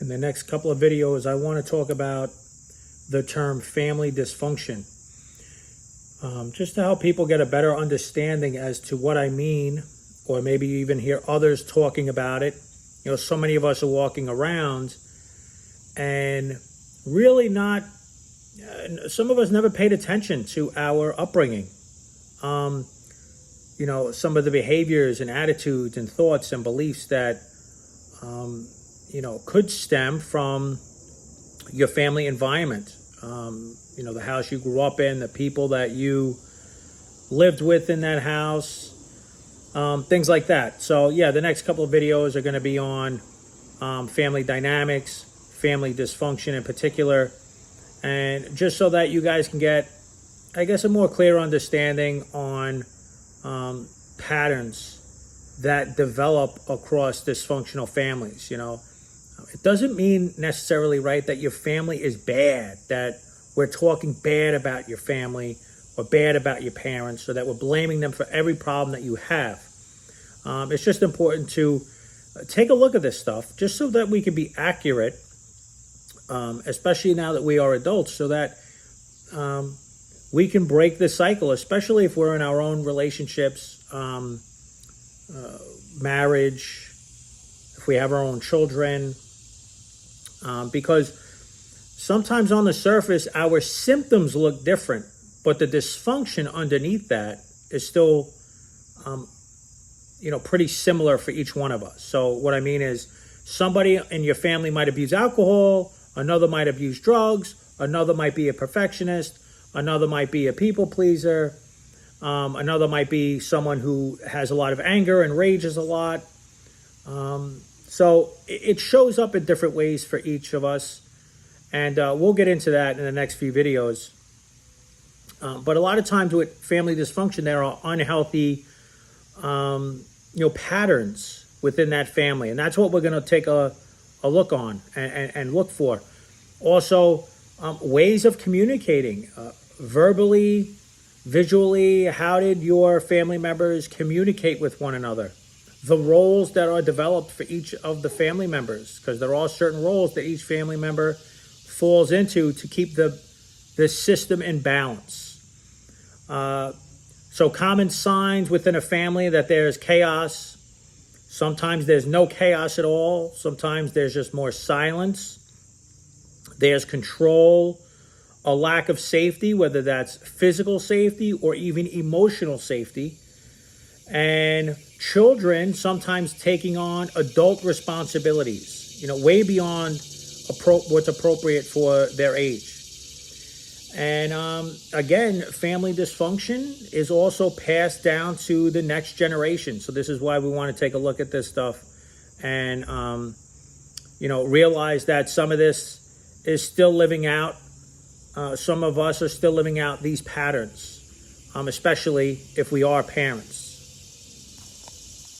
In the next couple of videos, I want to talk about the term family dysfunction, just to help people get a better understanding as to what I mean, or maybe even hear others talking about it. You know, so many of us are walking around and really not, some of us never paid attention to our upbringing. You know, some of the behaviors and attitudes and thoughts and beliefs that, you know, could stem from your family environment. You know, the house you grew up in, the people that you lived with in that house, things like that. So yeah, the next couple of videos are going to be on family dynamics, family dysfunction in particular, and just so that you guys can get, I guess, a more clear understanding on patterns that develop across dysfunctional families. You know, it doesn't mean necessarily, right, that your family is bad, that we're talking bad about your family or bad about your parents, or that we're blaming them for every problem that you have. It's just important to take a look at this stuff just so that we can be accurate, especially now that we are adults, so that we can break this cycle, especially if we're in our own relationships, marriage, if we have our own children, because sometimes on the surface, our symptoms look different, but the dysfunction underneath that is still, you know, pretty similar for each one of us. So what I mean is, somebody in your family might abuse alcohol, another might abuse drugs, another might be a perfectionist, another might be a people pleaser, another might be someone who has a lot of anger and rages a lot. So it shows up in different ways for each of us. And we'll get into that in the next few videos. But a lot of times with family dysfunction, there are unhealthy, you know, patterns within that family. And that's what we're going to take a look on and look for. Also, ways of communicating, verbally, visually. How did your family members communicate with one another? The roles that are developed for each of the family members, because there are certain roles that each family member falls into to keep the system in balance. So common signs within a family that there's chaos. Sometimes there's no chaos at all. Sometimes there's just more silence. There's control, a lack of safety, whether that's physical safety or even emotional safety. And children sometimes taking on adult responsibilities, you know, way beyond what's appropriate for their age. And again, family dysfunction is also passed down to the next generation. So this is why we want to take a look at this stuff and, you know, realize that some of this is still living out. Some of us are still living out these patterns, especially if we are parents.